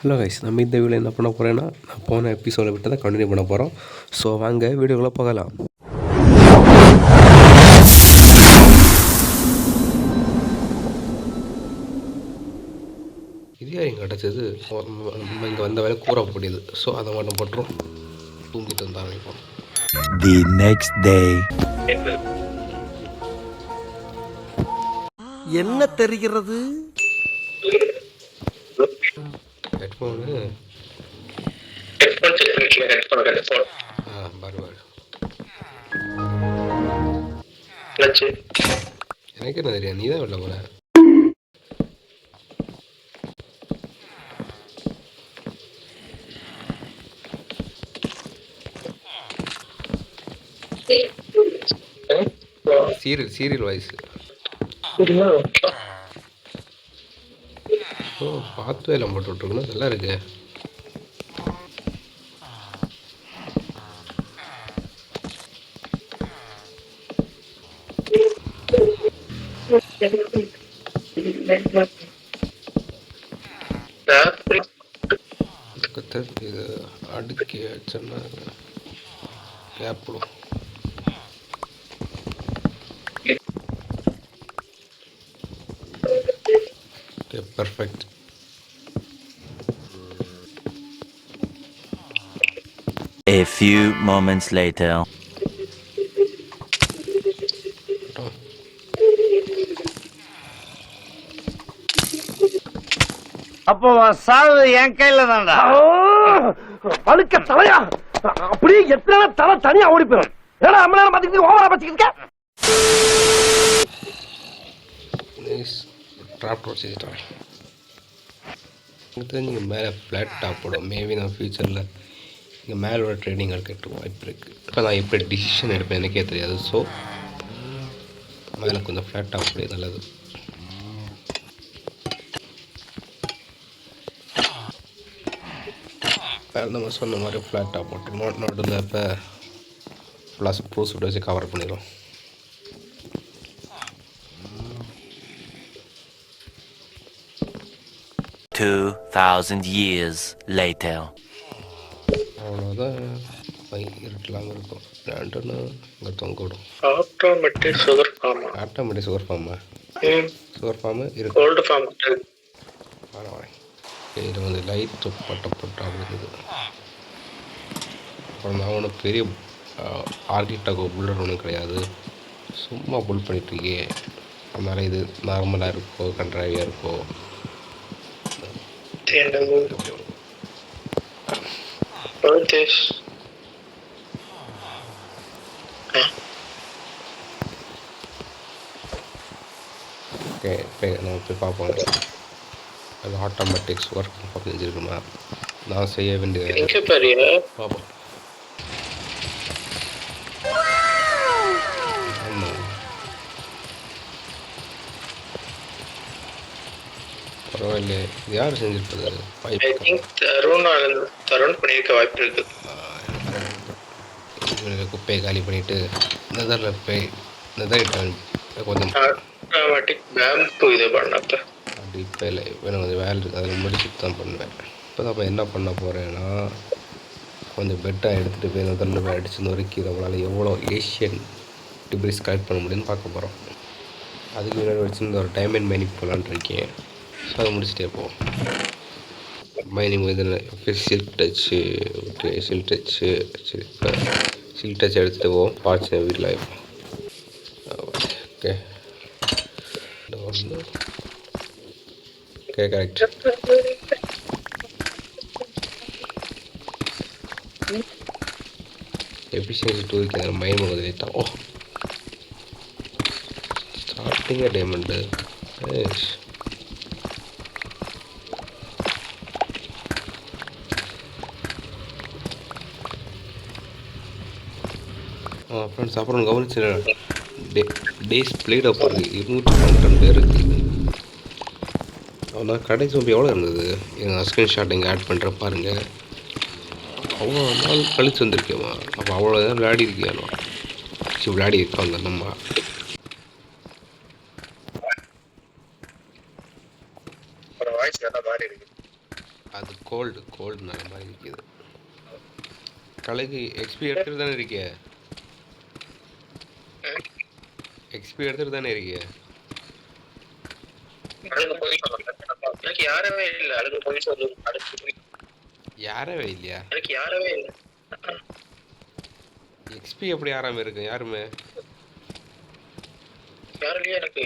Hello guys, நம்ம இந்த வீடியோவில் என்ன பண்ண போகிறேன்னா, நான் போன எபிசோட விட்டு தான் கண்டினியூ பண்ண போகிறோம். ஸோ வாங்க வீடியோக்குள்ளே போகலாம். இது யார் இங்கே கிடச்சது? நம்ம இங்கே வந்த வேலை கூறக்கூடியது. ஸோ அதை மட்டும் போட்டுரும், தூங்கிட்டு வந்து ஆரம்பிப்போம். The next day. என்ன தெரிகிறது? ஹெட்ஃபோனு பரவாயில்ல. எனக்கு என்ன தெரியாது, நீ தான் வெளில போல. Serial voice. ஓ, பார்த்து எல்லாம் போட்டு விட்ருக்கணும். நல்லா இருக்கு. இது அடுக்கி வச்சோன்னா கேப்பிடும். Okay, perfect. A few moments later. அப்போ சாவு என் கையில தான்டா. பழுக்க தலையா அப்படியே எத்தனை தலை தனியா ஓடி போயிடும். ஏன்னா அம்ம நேரம் பாத்துக்கிட்டு ஓவரா பாத்துக்கிட்டு ட்ராப் வச்சுக்கிட்டேன். எனக்கு தெரிஞ்சு இங்கே மேலே ஃப்ளாட் டாப்போட மேபி நான் ஃப்யூச்சரில் இங்கே மேலோட ட்ரேடிங் எடுக்க வாய்ப்பு இருக்குது. இப்போ நான் எப்படி டிசிஷன் எடுப்பேன் எனக்கே தெரியாது. ஸோ மேலே கொஞ்சம் ஃப்ளாட் டாப் அப்படியே நல்லது. நம்ம சொன்ன மாதிரி ஃப்ளாட் டாப் போட்டு நோட்டில் இப்போ ஃபுல்லாக ப்ரூஸ் விட்டு வச்சு கவர் பண்ணிடுவோம். years later. அவ்வளோதான். இருட்டலாம் இருக்கும். ரெண்டுன்னு இங்கே தொங்க விடும். Automatic sugar form. Automatic sugar ஃபார்மா? சுகர் ஃபார்மு இருக்கு. கோல்டு ஃபார்ம் பரவாயில்ல. இது வந்து லைட்டு போட்டு இருக்குது. அப்புறம் நான் ஒன்றும் பெரிய ஆர்கிட்டாக புல்லர் ஒன்றும் கிடையாது. சும்மா புல் பண்ணிட்டுருக்கே. அதனால் இது நார்மலாக இருக்கோ கண்ட்ராவியாக இருக்கோ. ஓகே, இப்போ நம்ம போய் பார்ப்போம். அது ஆட்டோமேட்டிக்ஸ் ஒர்க் செஞ்சுருக்குமா, நான் செய்ய வேண்டியது பார்ப்போம். பரவாயில்ல. இது யார் செஞ்சிருப்பது? தருண் பண்ணியிருக்க வாய்ப்பு இருக்கு. குப்பையை காலி பண்ணிட்டு நெதரில் போய் கொஞ்சம் ஆட்டோமேட்டிக் பேம்பு இது பண்ணப்ப அப்படி இப்போ இல்லை. வேணும் கொஞ்சம் வேலை இருக்குது, அதில் முடிச்சுட்டு தான் பண்ணுவேன். இப்போ தான் இப்போ என்ன பண்ண போகிறேன்னா, கொஞ்சம் பெட்டாக எடுத்துகிட்டு போய் நெதரில் போய் அடித்து நொறுக்கி நம்மளால் எவ்வளோ ஏஷியன் டிப்ரிஸ் கலெக்ட் பண்ண முடியும்னு பார்க்க போகிறோம். அதுக்கு முன்னாடி வச்சுருந்து ஒரு டைமண்ட் மைனிங் போகலான்ட்டு இருக்கேன். ஸோ அதை முடிச்சுட்டே போவோம். மைனிங் இதில் silk touch. Okay, silk touch. சரி, இப்போ சில்க் டச் எடுத்துகிட்டு போவோம். பார்ட்ஸ் வீட்டில் ஆகிப்போம். Okay, okay, correct. Efficiency 2 mine முதல் வைத்தான். ஓ, ஸ்டார்டிங்கே டைமண்டு. ஃப்ரெண்ட்ஸ், அப்புறம் கவனிச்சு டேஸ் பிளேட் அப்போ இருக்குது 212 இருக்குது. ஆனால் கடை சோம்பி எவ்வளோ இருந்தது? எங்கள் ஸ்க்ரீன்ஷாட் இங்கே ஆட் பண்ணுற பாருங்கள். அவ்வளோ நாள் கழிச்சு வந்திருக்கேம்மா. அப்போ அவ்வளோ நேரம் விளையாடி இருக்கியானோ? சரி, விளையாடி இருக்காங்க நம்ம. வாய்ஸ் நல்லா மாறி இருக்கு. அது கோல்டு நல்ல மாதிரி இருக்குது. கலைக்கு எக்ஸ்பி எடுத்துட்டு தானே இருக்கிய? எக்ஸ்பி எடுத்துட்டு தானே இருக்கிய? எனக்கு யாரவே இல்லை. அதுக்கு போய் சொல்லு. யாரவே இல்லையா? எனக்கு யாரவே இல்லை. எக்ஸ்பி எப்படி யாராம இருக்கு? யாருமே யாருலயே எனக்கு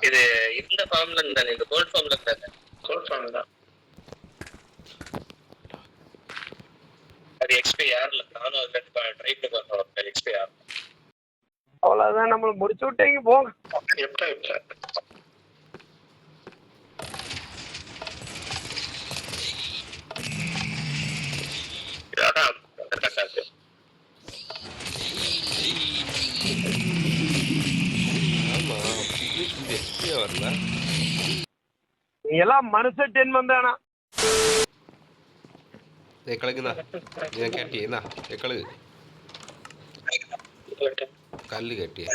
இது இந்த ஃபார்ம்ல இருந்தானே, இந்த கோல்ட் ஃபார்ம்ல இருந்தானே. கோல்ட் ஃபார்ம் தான் அது. எக்ஸ்பி யார்ல நானும் அதுல ட்ரை பண்ணி பார்த்தோம். எக்ஸ்பி யார் அவ்வளவுதான், நம்மள முடிச்சு விட்டீங்க போங்க. எப்படா எப்படா ஆமா எக்ஸ்பியா வரல. நீ எல்லாம் மனுஷ டென்மன் தானா? கழுகுண்ணா நீ கேட்டியா? கழுகு கல்லு கட்டிய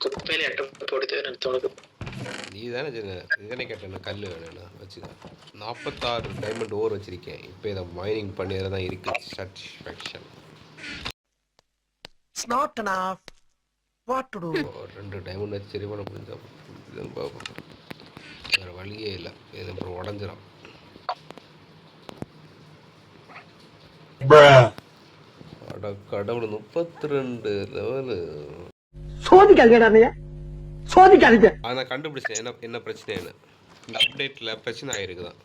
குப்பையில அட்டை போடுது எனக்கு தோணுது. நீ தானே இதுதானே கேட்டேன். கல் வேணும்ண்ணா வச்சுதான். 46 டைமண்ட் ஓவர் வச்சிருக்கேன். இப்போ இதை மைனிங் பண்ணியதில் தான் இருக்கு satisfaction. What to do? 2 diamond வச்சு சரி பண்ண முடிஞ்சா பார்ப்போம். வேறு வழியே இல்லை. இது அப்புறம் உடஞ்சிடும். அட கடவுள், 32 லெவலு. சோதிக்காதீங்க, சோதிக்காதீங்க. நான் கண்டுபிடிச்சேன் என்ன பிரச்சனைன்னு. இந்த அப்டேட்டில் பிரச்சனை ஆகிருக்குதான்.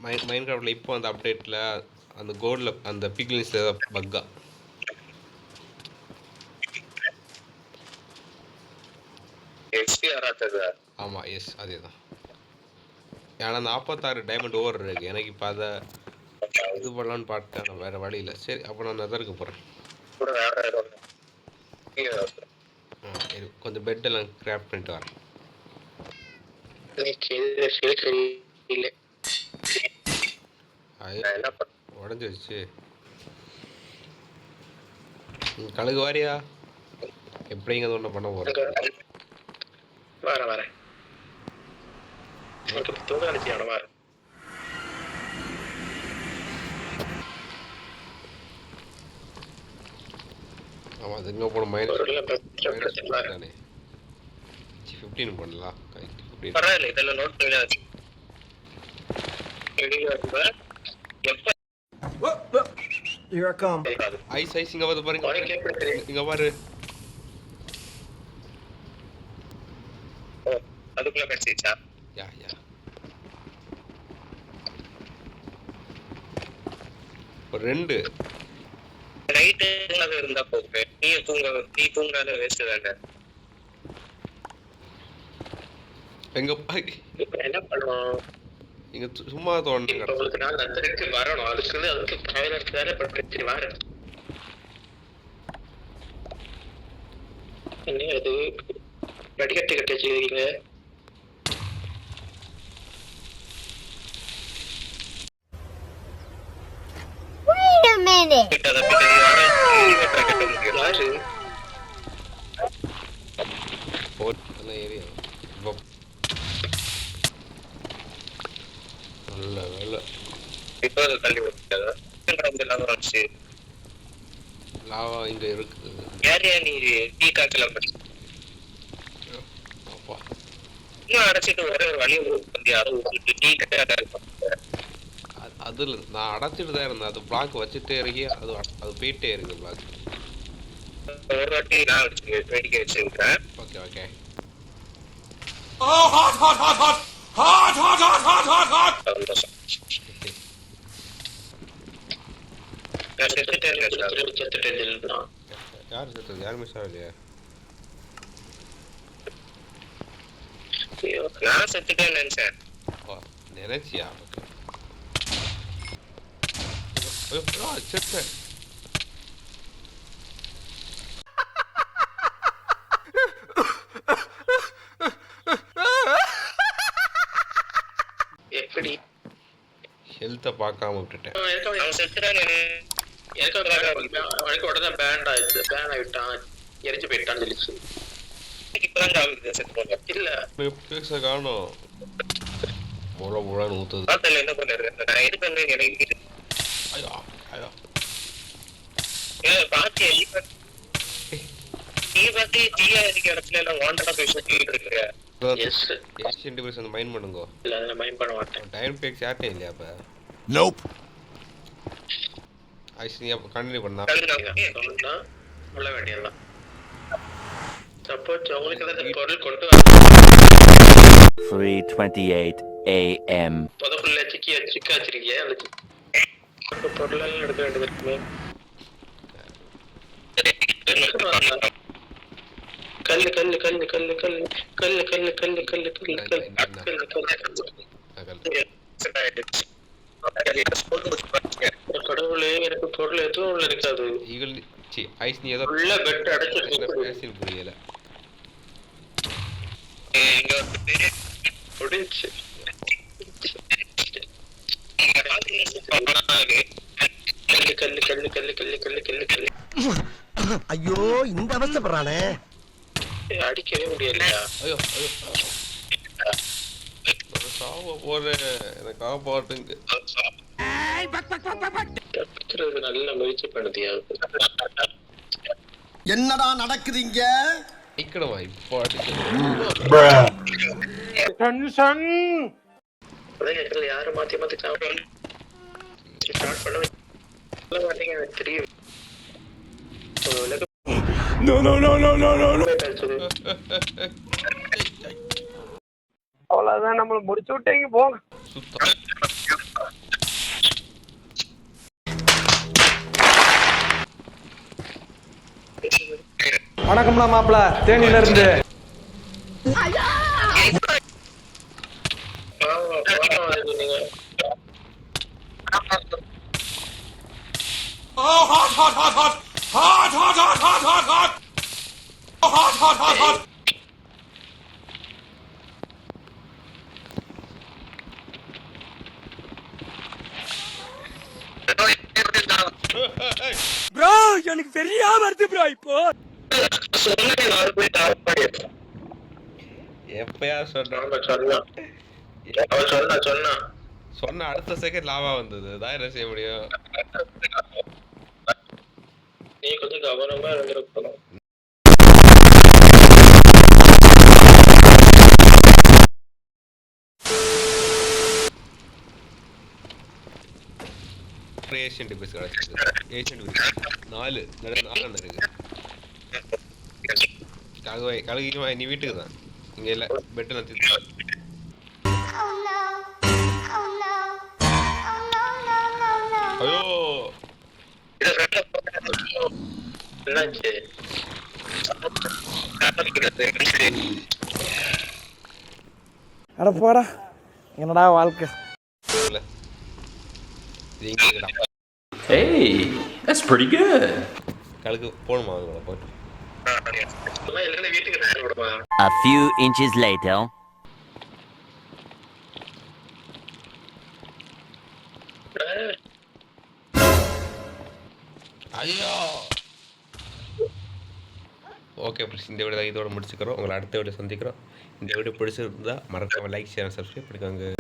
மைண்ட் கிராஃப்டில் இப்போ அந்த அப்டேட்டில் அந்த கோல்டில் அந்த பிக்லின்ஸ் ஏதாவது பக்கா. ஆமாம், எஸ் அதே தான். ஏன்னா 46 டைமண்ட் ஓவர் இருக்கு எனக்கு. இப்போ அதை இது பண்ணலான்னு பார்த்தேன். நான் வேறு வழி இல்லை. சரி, அப்போ நான் நெதருக்கு போகிறேன். கொஞ்சம் பெட்டெல்லாம் கிராஃப்ட் பண்ணிட்டு வரேன். உடஞ்சிருச்சு. கழுகு வாரியா? எப்படிங்க அது ஒன்றும் பண்ண போகிறேன். வரேன் தூங்க நினைச்சு வரேன். ஆமாம், அது எங்கே போன தானே 15 பண்ணலாம். 15 பரவாயில்ல, இதெல்லாம் நோட் பண்ணி ஐஸ் இங்கே வந்து பாருங்க. இங்கே பாரு. அதுக்குள்ள கிடைச்சிச்சா? யா ஒரு 2 நைட்டு இருந்தா போகுது. நீ தூங்காத வேஸ்ட் தானே. எங்க என்ன பண்ணுவோம்? இங்க சும்மா தோணுங்க. உங்களுக்கு நான் நந்தருக்கு வரணும். அதுக்கு பயனருக்கு வேலை பட்டு வரேன். என்ன அது வடிகட்டி கட்டி வச்சுக்கிறீங்க? Wait a minute. யாரு ஏரியா நல்ல வேலை. இப்போ தள்ளி விட்டாங்க. லாவா இங்க இருக்கு. யாரையா நீ டீ காய்ச்சலாம் படி. அப்பா இன்னும் அடைச்சிட்டு ஒரே ஒரு வழி யாரும் டீ கட்ட. அதில் நான் அடைச்சிட்டு தான் இருந்தேன். அது பிளாக் வச்சுட்டே இருக்கி அது போயிட்டே இருக்கு பிளாக். ஒரு வாட்டி நான் அடிச்சு வேடிக்கை வச்சிருக்கிறேன். ஓகே சந்தோஷம். யார் செத்தது? யாருமே சாவலையா? நான் செத்துட்டேன்னு நினைச்சேன். நினைச்சியா? செத்தேன். எப்படி ஹெல்த்தை பார்க்காம விட்டுட்டேன். அவன் செத்துட்டான்னு எனக்கு உடனே பேன் ஆயிடுச்சு, பேன் ஆகிட்டான், எரிஞ்சு போயிட்டான்னு சொல்லிச்சு. இப்பதான் ஆகுது செத்து போங்க. இல்ல பேச காணும் முழ முழன்னு ஊத்துது. பார்த்தல என்ன பண்ணாரு, நான் எடுப்பேன் எனக்கு ஐயோ ஐயோ பாத்தியா நீ பார்த்து ஜியா இருக்க இடத்துல எல்லாம் வாண்டடா போய் சுத்திட்டு இருக்க. எஸ் ஏஷியன் டிவைஸ் வந்து மைண்ட் பண்ணுங்க. இல்ல அதை மைண்ட் பண்ண மாட்டேன். டைம் பேக் சாட்டே இல்லையா அப்ப? Nope. ஐஸ் நீ அப்ப கண்டினியூ பண்ணா சொன்னா உள்ள வேண்டியதான். சப்போஸ் உங்களுக்கு ஏதாவது பொருள் கொண்டு 3:28 a.m. புதக்குள்ள சிக்கா வச்சிருக்கியா? அந்த பொருள் எல்லாம் எடுக்க வேண்டியது இருக்குமே. கல்லு கல்லு கல்லு கல்லு கல்லு கல்லு கல்லு கல்லு கல்லு கல்லு கல்லு கடவுளே, எனக்கு பொருள் எதுவும் உள்ள இருக்காது. ஈகிள் சி ஐஸ் நீ ஏதோ உள்ள பெட் அடைச்சிருக்கு. பேசின் புரியல. இங்க வந்து பெரிய முடிஞ்சு கல்லு கல்லு கல்லு கல்லு கல்லு கல்லு கல்லு. ஐயோ இந்த அவஸ்தைப்படுறானே. அடிக்கவே முடியலையா? ஐயோ ஐயோ சாவ போறேன், எனக்கு காப்பாட்டுங்க. தப்பிக்கிறது நல்ல முயற்சி பண்ணுதியா? என்னடா நடக்குதுங்க? நிக்கணுமா இப்போ யாரும் மாத்தி மாத்தி சாப்பிட ஸ்டார்ட் பண்ண மாட்டீங்க, எனக்கு தெரியும். அவ்வளவுதான், நம்மள முடிச்சு விட்டீங்க போங்க. சுத்தம் வணக்கம்லாம் மாப்பிள, தேனியில இருந்து. ப்ரோ எனக்கு சரியா வருது ப்ரோ. இப்போ எப்பயா சொன்ன அடுத்த செகண்ட் லாவா வந்தது. தான் என்ன செய்ய முடியும்? நீ கொஞ்சம் கவனமா இருந்திருக்கணும். ஏஷியன் டிவைஸ் கிடைச்சது. ஏஷியன் டிவைஸ் 4 இருக்கு. கழுகிமா நீ வீட்டுக்கு தான், இங்க இல்ல பெட்டு நான் திட்டு. Oh no. Oh no. Oh no, no, no, no. ஐயோ என்னாச்சு? அட போடா, என்னடா வாழ்க்கை. இல்ல இது இங்க இருக்குடா. Hey, that's pretty good. கழுகு போணுமா அவங்கள போட்டு? இல்லைன்னா வீட்டுக்கு நேரம் விடுமா? A few inches later. ஐயோ ஓகே ஃப்ரெண்ட்ஸ், இந்த வீடியோ இதோட முடிச்சுக்கிறோம். உங்களை அடுத்த வீடியோ சந்திக்கிறோம். இந்த வீடியோ பிடிச்சிருந்தா மறக்காம லைக் ஷேர் சப்ஸ்கிரைப் பண்ணிக்கோங்க.